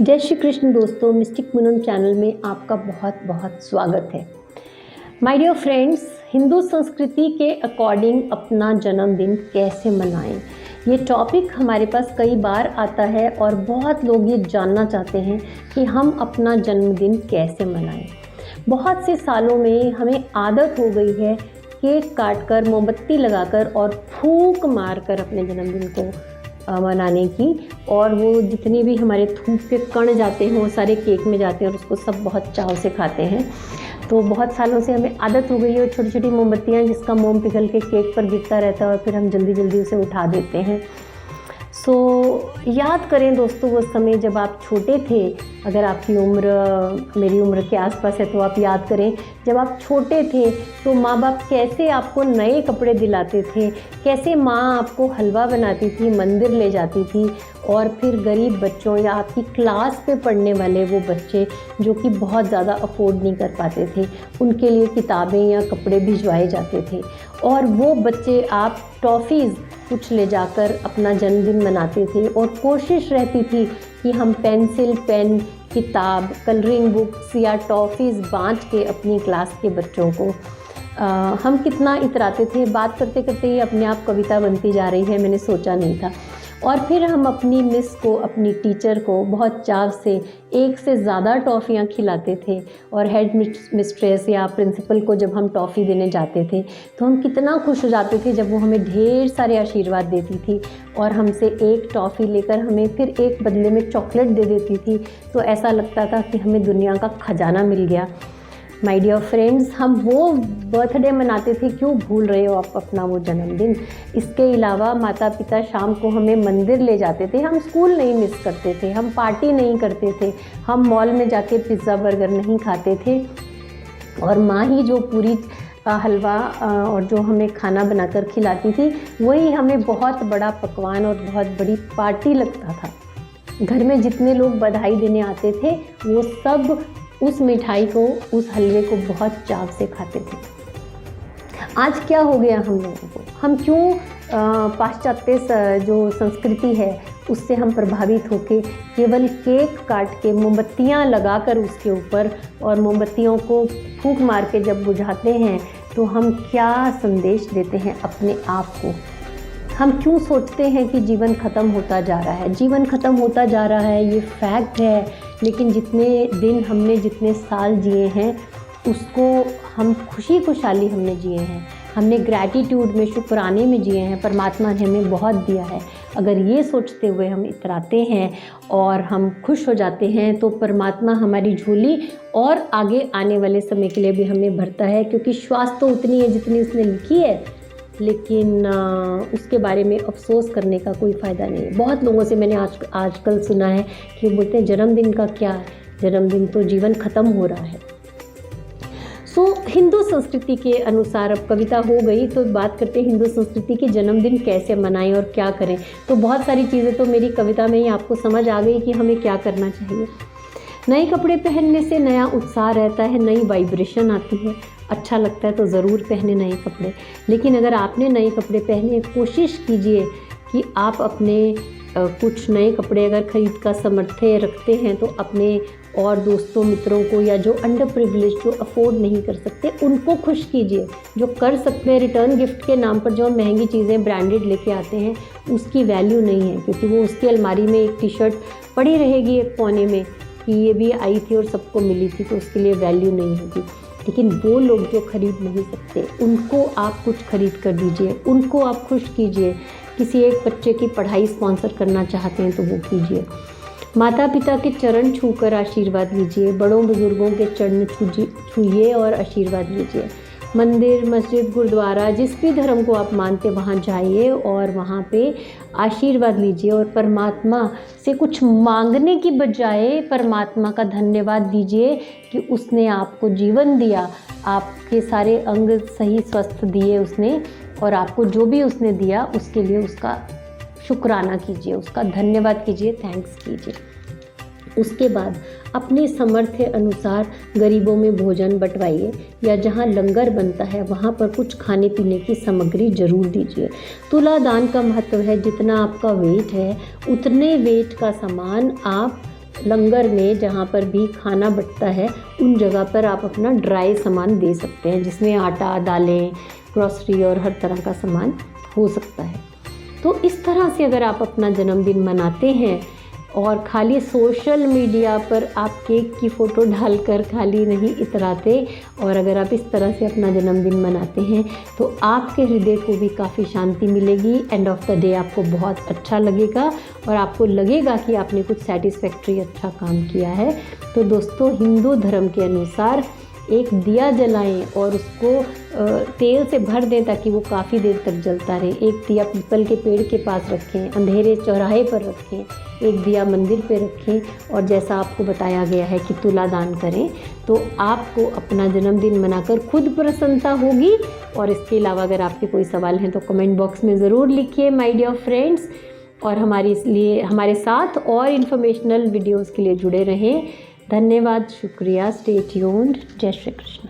जय श्री कृष्ण दोस्तों, mistake मुनम channel में आपका बहुत बहुत स्वागत है। माय डियर फ्रेंड्स, हिंदू संस्कृति के अकॉर्डिंग अपना जन्मदिन कैसे मनाएं, ये टॉपिक हमारे पास कई बार आता है और बहुत लोग ये जानना चाहते हैं कि हम अपना जन्मदिन कैसे मनाएं। बहुत से सालों में हमें आदत हो गई है केक काटकर, मोमबत्ती लगाकर और फूंक मारकर अपने जन्मदिन को मनाने की, और वो जितनी भी हमारे थूक के कण जाते हैं वो सारे केक में जाते हैं और उसको सब बहुत चाव से खाते हैं। तो बहुत सालों से हमें आदत हो गई है, छोटी छोटी मोमबत्तियाँ जिसका मोम पिघल के केक पर गिरता रहता है और फिर हम जल्दी जल्दी उसे उठा देते हैं। सो याद करें दोस्तों, वो समय जब आप छोटे थे। अगर आपकी उम्र मेरी उम्र के आसपास है तो आप याद करें, जब आप छोटे थे तो माँ बाप कैसे आपको नए कपड़े दिलाते थे, कैसे माँ आपको हलवा बनाती थी, मंदिर ले जाती थी, और फिर गरीब बच्चों या आपकी क्लास पे पढ़ने वाले वो बच्चे जो कि बहुत ज़्यादा अफोर्ड नहीं कर पाते थे, उनके लिए किताबें या कपड़े भिजवाए जाते थे। और वो बच्चे आप टॉफ़ीज़ कुछ ले जाकर अपना जन्मदिन मनाते थे और कोशिश रहती थी कि हम पेंसिल, पेन, किताब, कलरिंग बुक्स या टॉफ़ीज़ बांट के अपनी क्लास के बच्चों को हम कितना इतराते थे। बात करते करते ये अपने आप कविता बनती जा रही है, मैंने सोचा नहीं था। और फिर हम अपनी मिस को, अपनी टीचर को बहुत चाव से एक से ज़्यादा टॉफ़ियाँ खिलाते थे, और हेड मिस्ट्रेस या प्रिंसिपल को जब हम टॉफ़ी देने जाते थे तो हम कितना खुश हो जाते थे जब वो हमें ढेर सारे आशीर्वाद देती थी और हमसे एक टॉफ़ी लेकर हमें फिर एक बदले में चॉकलेट दे देती थी। तो ऐसा लगता था कि हमें दुनिया का खजाना मिल गया। माय डियर फ्रेंड्स, हम वो बर्थडे मनाते थे, क्यों भूल रहे हो आप अपना वो जन्मदिन। इसके अलावा माता पिता शाम को हमें मंदिर ले जाते थे, हम स्कूल नहीं मिस करते थे, हम पार्टी नहीं करते थे, हम मॉल में जाके पिज़्ज़ा बर्गर नहीं खाते थे, और माँ ही जो पूरी हलवा और जो हमें खाना बनाकर खिलाती थी वही हमें बहुत बड़ा पकवान और बहुत बड़ी पार्टी लगता था। घर में जितने लोग बधाई देने आते थे वो सब उस मिठाई को, उस हलवे को बहुत चाव से खाते थे। आज क्या हो गया हम लोगों को, हम क्यों पाश्चात्य जो संस्कृति है उससे हम प्रभावित होकर केवल केक काट के, मोमबत्तियाँ लगाकर उसके ऊपर, और मोमबत्तियों को फूंक मार के जब बुझाते हैं तो हम क्या संदेश देते हैं अपने आप को। हम क्यों सोचते हैं कि जीवन ख़त्म होता जा रहा है। जीवन ख़त्म होता जा रहा है, ये फैक्ट है, लेकिन जितने दिन हमने, जितने साल जिए हैं उसको हम खुशहाली हमने जिए हैं, हमने ग्रैटिट्यूड में, शुक्राने में जिए हैं। परमात्मा ने हमें बहुत दिया है। अगर ये सोचते हुए हम इतराते हैं और हम खुश हो जाते हैं तो परमात्मा हमारी झोली और आगे आने वाले समय के लिए भी हमें भरता है, क्योंकि श्वास तो उतनी है जितनी उसने लिखी है, लेकिन उसके बारे में अफसोस करने का कोई फ़ायदा नहीं है। बहुत लोगों से मैंने आजकल सुना है कि वो बोलते हैं जन्मदिन का क्या है, जन्मदिन तो जीवन ख़त्म हो रहा है। हिंदू संस्कृति के अनुसार, अब कविता हो गई तो बात करते हैं हिंदू संस्कृति के जन्मदिन कैसे मनाएं और क्या करें। तो बहुत सारी चीज़ें तो मेरी कविता में ही आपको समझ आ गई कि हमें क्या करना चाहिए। नए कपड़े पहनने से नया उत्साह रहता है, नई वाइब्रेशन आती है, अच्छा लगता है तो ज़रूर पहने नए कपड़े। लेकिन अगर आपने नए कपड़े पहने, कोशिश कीजिए कि आप अपने कुछ नए कपड़े अगर खरीद का सामर्थ्य रखते हैं तो अपने और दोस्तों, मित्रों को, या जो अंडर प्रिविलेज, जो अफोर्ड नहीं कर सकते, उनको खुश कीजिए। जो कर सकते हैं, रिटर्न गिफ्ट के नाम पर जो हम महंगी चीज़ें ब्रांडेड लेके आते हैं उसकी वैल्यू नहीं है, क्योंकि वो उसकी अलमारी में एक टी शर्ट पड़ी रहेगी एक कोने में कि ये भी आई थी और सबको मिली थी, तो उसके लिए वैल्यू नहीं होगी। लेकिन वो लोग जो खरीद नहीं सकते उनको आप कुछ खरीद कर दीजिए, उनको आप खुश कीजिए। किसी एक बच्चे की पढ़ाई स्पॉन्सर करना चाहते हैं तो वो कीजिए। माता पिता के चरण छूकर आशीर्वाद लीजिए, बड़ों बुजुर्गों के चरण छूइए और आशीर्वाद लीजिए। मंदिर, मस्जिद, गुरुद्वारा, जिस भी धर्म को आप मानते वहाँ जाइए और वहाँ पे आशीर्वाद लीजिए, और परमात्मा से कुछ मांगने की बजाय परमात्मा का धन्यवाद दीजिए कि उसने आपको जीवन दिया, आपके सारे अंग सही स्वस्थ दिए उसने, और आपको जो भी उसने दिया उसके लिए उसका शुक्राना कीजिए, उसका धन्यवाद कीजिए, थैंक्स कीजिए। उसके बाद अपने सामर्थ्य अनुसार गरीबों में भोजन बंटवाइए, या जहाँ लंगर बनता है वहाँ पर कुछ खाने पीने की सामग्री जरूर दीजिए। तुला दान का महत्व है, जितना आपका वेट है उतने वेट का सामान आप लंगर में जहाँ पर भी खाना बंटता है उन जगह पर आप अपना ड्राई सामान दे सकते हैं, जिसमें आटा, दालें, ग्रॉसरी और हर तरह का सामान हो सकता है। तो इस तरह से अगर आप अपना जन्मदिन मनाते हैं और खाली सोशल मीडिया पर आप केक की फ़ोटो डालकर खाली नहीं इतराते, और अगर आप इस तरह से अपना जन्मदिन मनाते हैं तो आपके हृदय को भी काफ़ी शांति मिलेगी। एंड ऑफ द डे आपको बहुत अच्छा लगेगा और आपको लगेगा कि आपने कुछ सेटिस्फैक्ट्री अच्छा काम किया है। तो दोस्तों, हिंदू धर्म के अनुसार एक दिया जलाएं और उसको तेल से भर दें ताकि वो काफ़ी देर तक जलता रहे। एक दिया पीपल के पेड़ के पास रखें, अंधेरे चौराहे पर रखें, एक दिया मंदिर पे रखें, और जैसा आपको बताया गया है कि तुला दान करें, तो आपको अपना जन्मदिन मनाकर खुद प्रसन्नता होगी। और इसके अलावा अगर आपके कोई सवाल हैं तो कमेंट बॉक्स में ज़रूर लिखिए माय डियर फ्रेंड्स, और हमारे साथ और इन्फॉर्मेशनल वीडियोज़ के लिए जुड़े रहें। धन्यवाद, शुक्रिया, स्टे ट्यून्ड, जय श्री कृष्ण।